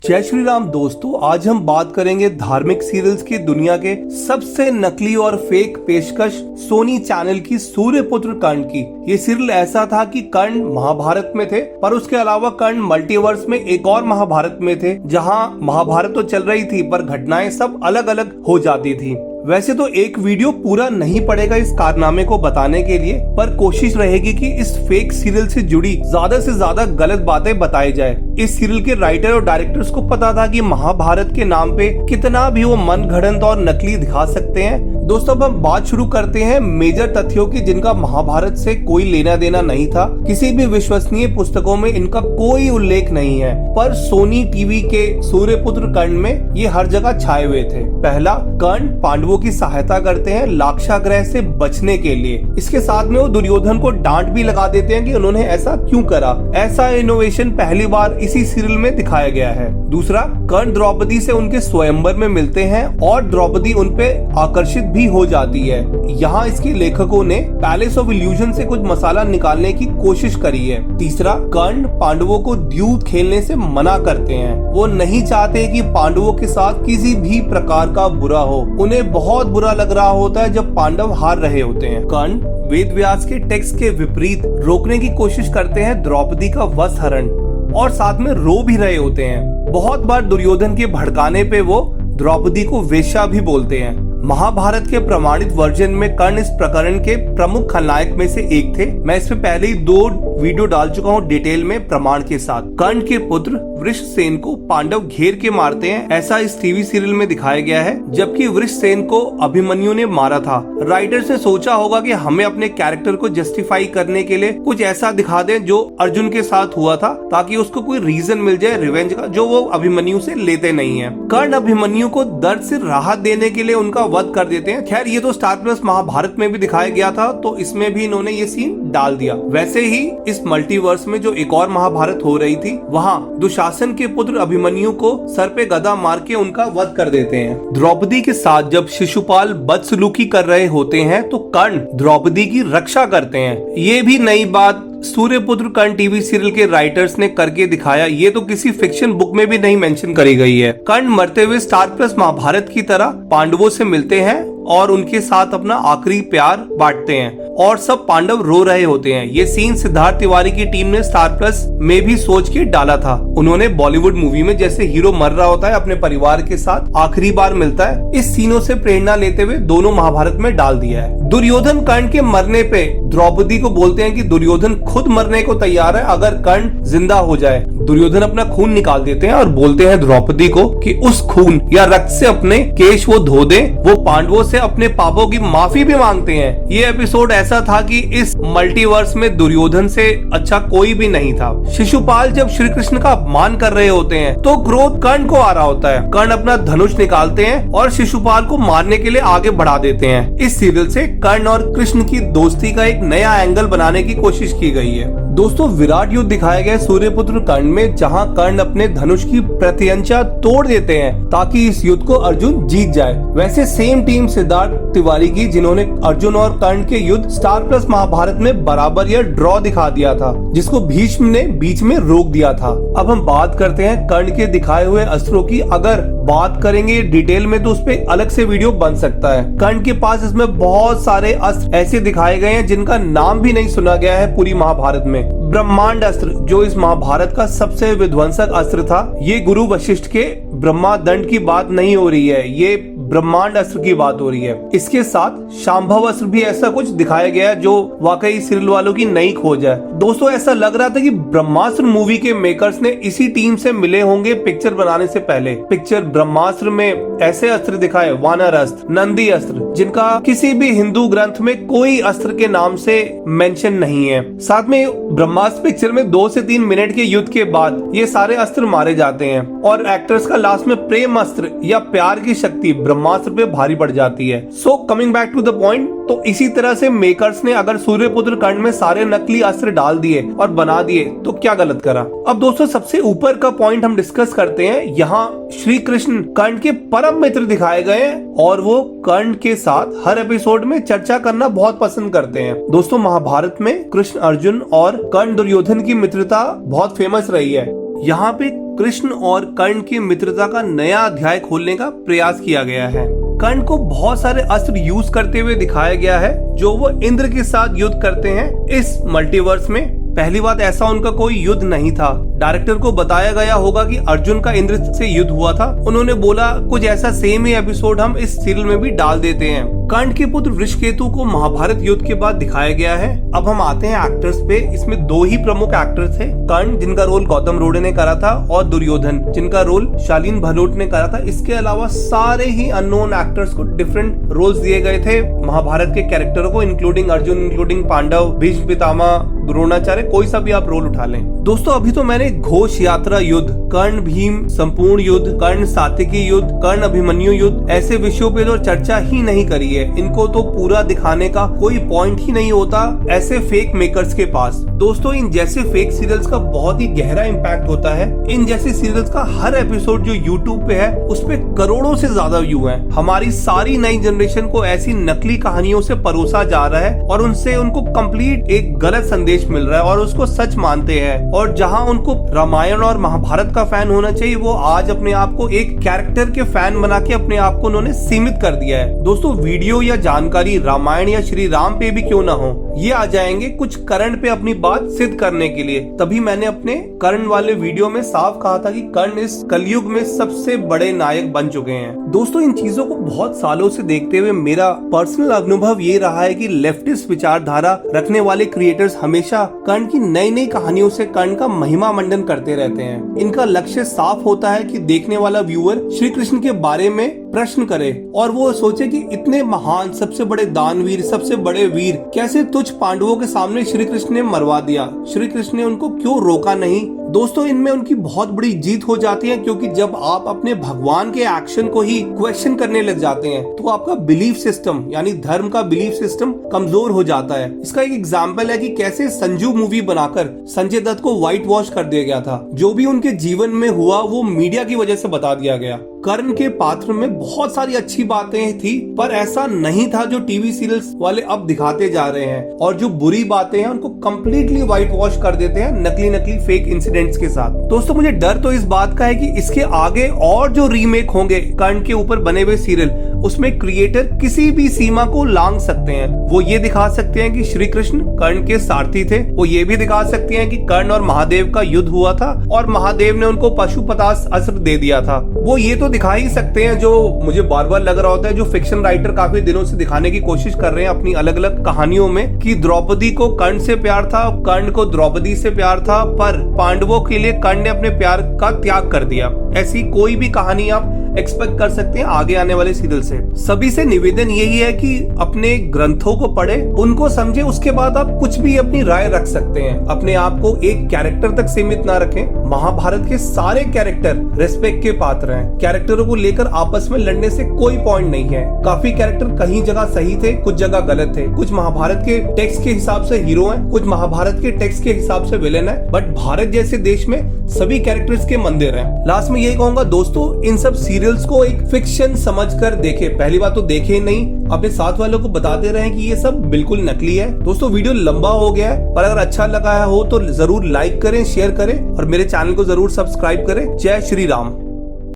जय श्री राम दोस्तों, आज हम बात करेंगे धार्मिक सीरियल्स की दुनिया के सबसे नकली और फेक पेशकश सोनी चैनल की सूर्यपुत्र कर्ण की। ये सीरियल ऐसा था कि कर्ण महाभारत में थे, पर उसके अलावा कर्ण मल्टीवर्स में एक और महाभारत में थे, जहां महाभारत तो चल रही थी पर घटनाएं सब अलग अलग हो जाती थी। वैसे तो एक वीडियो पूरा नहीं पड़ेगा इस कारनामे को बताने के लिए, पर कोशिश रहेगी कि इस फेक सीरियल से जुड़ी ज्यादा से ज्यादा गलत बातें बताई जाए। इस सीरियल के राइटर और डायरेक्टर्स को पता था कि महाभारत के नाम पे कितना भी वो मनगढ़ंत और नकली दिखा सकते हैं। दोस्तों, अब हम बात शुरू करते हैं मेजर तथ्यों की जिनका महाभारत से कोई लेना देना नहीं था। किसी भी विश्वसनीय पुस्तकों में इनका कोई उल्लेख नहीं है, पर सोनी टीवी के सूर्यपुत्र कर्ण में ये हर जगह छाए हुए थे। पहला, कर्ण पांडवों की सहायता करते हैं लाक्षागृह से बचने के लिए। इसके साथ में वो दुर्योधन को डांट भी लगा देते हैं कि उन्होंने ऐसा क्यों करा। ऐसा इनोवेशन पहली बार इसी सीरियल में दिखाया गया है। दूसरा, कर्ण द्रौपदी से उनके स्वयंवर में मिलते हैं और द्रौपदी उनपे आकर्षित भी हो जाती है। यहाँ इसके लेखकों ने पैलेस ऑफ इल्यूजन से कुछ मसाला निकालने की कोशिश करी है। तीसरा, कर्ण पांडवों को द्यूत खेलने से मना करते हैं। वो नहीं चाहते कि पांडवों के साथ किसी भी प्रकार का बुरा हो। उन्हें बहुत बुरा लग रहा होता है जब पांडव हार रहे होते हैं। कर्ण वेद व्यास के टेक्स्ट के विपरीत रोकने की कोशिश करते हैं द्रौपदी का वश हरण, और साथ में रो भी रहे होते हैं। बहुत बार दुर्योधन के भड़काने पे वो द्रौपदी को वेश्या भी बोलते हैं। महाभारत के प्रमाणित वर्जन में कर्ण इस प्रकरण के प्रमुख खलनायक में से एक थे। मैं इस पे पहले ही 2 वीडियो डाल चुका हूँ डिटेल में प्रमाण के साथ। कर्ण के पुत्र वृषसेन को पांडव घेर के मारते हैं, ऐसा इस टीवी सीरियल में दिखाया गया है, जबकि वृषसेन को अभिमन्यु ने मारा था। राइटर्स ने सोचा होगा कि हमें अपने कैरेक्टर को जस्टिफाई करने के लिए कुछ ऐसा दिखा दें जो अर्जुन के साथ हुआ था, ताकि उसको कोई रीजन मिल जाए रिवेंज का, जो वो अभिमन्यु से लेते नहीं है। कर्ण अभिमन्यु को दर्द से राहत देने के लिए उनका वध कर देते हैं। खैर, ये तो स्टार प्लस महाभारत में भी दिखाया गया था, तो इसमें भी इन्होंने ये सीन डाल दिया। वैसे ही इस मल्टीवर्स में जो एक और महाभारत हो रही थी, वहाँ दुशासन के पुत्र अभिमन्यु को सर पे गदा मार के उनका वध कर देते हैं। द्रौपदी के साथ जब शिशुपाल बदसलूकी कर रहे होते हैं तो कर्ण द्रौपदी की रक्षा करते हैं। ये भी नई बात सूर्यपुत्र कर्ण टीवी सीरियल के राइटर्स ने करके दिखाया। ये तो किसी फिक्शन बुक में भी नहीं मेंशन करी गई है। कर्ण मरते हुए स्टार प्लस महाभारत की तरह पांडवों से मिलते हैं और उनके साथ अपना आखिरी प्यार बांटते हैं, और सब पांडव रो रहे होते हैं। ये सीन सिद्धार्थ तिवारी की टीम ने स्टार प्लस में भी सोच के डाला था। उन्होंने बॉलीवुड मूवी में जैसे हीरो मर रहा होता है, अपने परिवार के साथ आखिरी बार मिलता है, इस सीनों से प्रेरणा लेते हुए दोनों महाभारत में डाल दिया है। दुर्योधन कर्ण के मरने पे द्रौपदी को बोलते हैं कि दुर्योधन खुद मरने को तैयार है अगर कर्ण जिंदा हो जाए। दुर्योधन अपना खून निकाल देते हैं और बोलते हैं द्रौपदी को कि उस खून या रक्त से अपने केश वो धो दे। वो पांडवों से अपने पापों की माफी भी मांगते हैं। ये एपिसोड ऐसा था कि इस मल्टीवर्स में दुर्योधन से अच्छा कोई भी नहीं था। शिशुपाल जब श्री कृष्ण का अपमान कर रहे होते हैं तो क्रोध कर्ण को आ रहा होता है। कर्ण अपना धनुष निकालते हैं और शिशुपाल को मारने के लिए आगे बढ़ा देते हैं। इस सीरियल से कर्ण और कृष्ण की दोस्ती का एक नया एंगल बनाने की कोशिश की गई है। दोस्तों, विराट युद्ध दिखाया गया सूर्यपुत्र कर्ण में, जहां कर्ण अपने धनुष की प्रत्यंचा तोड़ देते हैं ताकि इस युद्ध को अर्जुन जीत जाए। वैसे सेम टीम सिद्धार्थ तिवारी की, जिन्होंने अर्जुन और कर्ण के युद्ध स्टार प्लस महाभारत में बराबर या ड्रॉ दिखा दिया था, जिसको भीष्म ने बीच में रोक दिया था। अब हम बात करते हैं कर्ण के दिखाए हुए अस्त्रों की। अगर बात करेंगे डिटेल में तो उस पे अलग से वीडियो बन सकता है। कर्ण के पास इसमें बहुत सारे अस्त्र ऐसे दिखाए गए हैं जिनका नाम भी नहीं सुना गया है पूरी महाभारत में। ब्रह्मांड अस्त्र, जो इस महाभारत का सबसे विध्वंसक अस्त्र था, ये गुरु वशिष्ठ के ब्रह्मा दंड की बात नहीं हो रही है, ये ब्रह्मांड अस्त्र की बात हो रही है। इसके साथ शांभव अस्त्र भी ऐसा कुछ दिखाया गया है जो वाकई सीरियल वालों की नई खोज है। दोस्तों, ऐसा लग रहा था कि ब्रह्मास्त्र मूवी के मेकर्स ने इसी टीम से मिले होंगे पिक्चर बनाने से पहले। पिक्चर ब्रह्मास्त्र में ऐसे अस्त्र दिखाए, वानर अस्त्र, नंदी अस्त्र, जिनका किसी भी हिंदू ग्रंथ में कोई अस्त्र के नाम से मेंशन नहीं है। साथ में ब्रह्मास्त्र पिक्चर में 2 से 3 मिनट के युद्ध के बाद ये सारे अस्त्र मारे जाते हैं और एक्टर्स का लास्ट में प्रेम अस्त्र या प्यार की शक्ति ब्रह्मास्त्र पे भारी पड़ जाती है। So coming back to the point, तो इसी तरह से मेकर्स ने अगर सूर्यपुत्र कर्ण में सारे नकली अस्त्र डाल दिए और बना दिए तो क्या गलत करा। अब दोस्तों, सबसे ऊपर का पॉइंट हम डिस्कस करते हैं। यहाँ श्री कृष्ण कर्ण के परम मित्र दिखाए गए हैं और वो कर्ण के साथ हर एपिसोड में चर्चा करना बहुत पसंद करते हैं। दोस्तों, महाभारत में कृष्ण अर्जुन और कर्ण दुर्योधन की मित्रता बहुत फेमस रही है। यहाँ पे कृष्ण और कर्ण की मित्रता का नया अध्याय खोलने का प्रयास किया गया है। कर्ण को बहुत सारे अस्त्र यूज करते हुए दिखाया गया है जो वो इंद्र के साथ युद्ध करते हैं इस मल्टीवर्स में। पहली बात, ऐसा उनका कोई युद्ध नहीं था। डायरेक्टर को बताया गया होगा कि अर्जुन का इंद्र से युद्ध हुआ था। उन्होंने बोला कुछ ऐसा सेम ही एपिसोड हम इस सीरियल में भी डाल देते हैं। कर्ण के पुत्र वृषकेतु को महाभारत युद्ध के बाद दिखाया गया है। अब हम आते हैं एक्टर्स पे। इसमें दो ही प्रमुख एक्टर्स थे, कर्ण जिनका रोल गौतम रोड़े ने करा था और दुर्योधन जिनका रोल शालीन भनोट ने करा था। इसके अलावा सारे ही अननोन एक्टर्स को डिफरेंट रोल्स दिए गए थे महाभारत के कैरेक्टरों को, इंक्लूडिंग अर्जुन, इंक्लूडिंग पांडव, भीष्म पितामह, द्रोणाचार्य, कोई सा भी आप रोल उठा लें। दोस्तों अभी तो मैंने घोष यात्रा युद्ध, कर्ण भीम संपूर्ण युद्ध, कर्ण सात्यकी युद्ध, कर्ण अभिमन्यु युद्ध ऐसे विषयों पे तो चर्चा ही नहीं करी है। इनको तो पूरा दिखाने का कोई पॉइंट ही नहीं होता ऐसे फेक मेकर्स के पास। दोस्तों इन जैसे फेक सीरियल्स का बहुत ही गहरा इम्पैक्ट होता है। इन जैसे सीरियल्स का हर एपिसोड जो यूट्यूब पे है उस पे करोड़ों से ज्यादा व्यू है। हमारी सारी नई जनरेशन को ऐसी नकली कहानियों से परोसा जा रहा है और उनसे उनको कंप्लीट एक गलत संदेश मिल रहा है और उसको सच मानते हैं। और जहां उनको रामायण और महाभारत का फैन होना चाहिए, वो आज अपने आप को एक कैरेक्टर के फैन बना के अपने आप को उन्होंने सीमित कर दिया है। दोस्तों वीडियो या जानकारी रामायण या श्री राम पे भी क्यों ना हो, ये आ जाएंगे कुछ कर्ण पे अपनी बात सिद्ध करने के लिए। तभी मैंने अपने कर्ण वाले वीडियो में साफ कहा था कि कर्ण इस कलयुग में सबसे बड़े नायक बन चुके हैं। दोस्तों इन चीजों को बहुत सालों से देखते हुए मेरा पर्सनल अनुभव ये रहा है कि लेफ्टिस्ट विचारधारा रखने वाले क्रिएटर्स हमेशा कर्ण की नई नई कहानियों से कर्ण का महिमा मंडन करते रहते हैं। इनका लक्ष्य साफ होता है कि देखने वाला व्यूअर श्री कृष्ण के बारे में प्रश्न करे और वो सोचे कि इतने महान, सबसे बड़े दानवीर, सबसे बड़े वीर कैसे तुच्छ पांडवों के सामने श्री कृष्ण ने मरवा दिया, श्री कृष्ण ने उनको क्यों रोका नहीं। दोस्तों इनमें उनकी बहुत बड़ी जीत हो जाती है, क्योंकि जब आप अपने भगवान के एक्शन को ही क्वेश्चन करने लग जाते हैं तो आपका बिलीफ सिस्टम यानी धर्म का बिलीफ सिस्टम कमजोर हो जाता है। इसका एक एग्जाम्पल है कि कैसे संजू मूवी बनाकर संजय दत्त को व्हाइट वॉश कर दिया गया था। जो भी उनके जीवन में हुआ वो मीडिया की वजह से बता दिया गया। कर्ण के पात्र में बहुत सारी अच्छी बातें थी, पर ऐसा नहीं था जो टीवी सीरियल्स वाले अब दिखाते जा रहे हैं, और जो बुरी बातें हैं उनको कम्प्लीटली व्हाइट वॉश कर देते हैं नकली फेक इंसिडेंट्स के साथ। दोस्तों मुझे डर तो इस बात का है कि इसके आगे और जो रीमेक होंगे कर्ण के ऊपर बने हुए सीरियल, उसमें क्रिएटर किसी भी सीमा को लांघ सकते हैं। वो ये दिखा सकते हैं कि श्री कृष्ण कर्ण के सारथी थे, वो ये भी दिखा सकते हैं कि कर्ण और महादेव का युद्ध हुआ था और महादेव ने उनको पशुपतास अस्त्र दे दिया था। वो ये तो दिखा ही सकते हैं, जो मुझे बार बार लग रहा होता है, जो फिक्शन राइटर काफी दिनों से दिखाने की कोशिश कर रहे हैं अपनी अलग अलग कहानियों में, कि द्रौपदी को कर्ण से प्यार था, कर्ण को द्रौपदी से प्यार था, पर पांडवों के लिए कर्ण ने अपने प्यार का त्याग कर दिया। ऐसी कोई भी कहानी आप एक्सपेक्ट कर सकते हैं आगे आने वाले सीरियल से। सभी से निवेदन यही है कि अपने ग्रंथों को पढ़े, उनको समझे, उसके बाद आप कुछ भी अपनी राय रख सकते हैं। अपने आप को एक कैरेक्टर तक सीमित ना रखें। महाभारत के सारे कैरेक्टर रेस्पेक्ट के पात्र हैं। कैरेक्टरों को लेकर आपस में लड़ने से कोई पॉइंट नहीं है। काफी कैरेक्टर कहीं जगह सही थे, कुछ जगह गलत थे। कुछ महाभारत के टेक्स्ट के हिसाब से हीरो हैं, कुछ महाभारत के टेक्स्ट के हिसाब से विलेन है, बट भारत जैसे देश में सभी कैरेक्टर्स के मंदिर हैं। लास्ट में यही कहूंगा दोस्तों, इन सब सीरियल्स को एक फिक्शन समझकर देखें। पहली बात तो देखें नहीं, अपने साथ वालों को बताते रहें कि ये सब बिल्कुल नकली है। दोस्तों वीडियो लंबा हो गया है, पर अगर अच्छा लगा हो तो जरूर लाइक करें, शेयर करें और मेरे चैनल को जरूर सब्सक्राइब करें। जय श्री राम।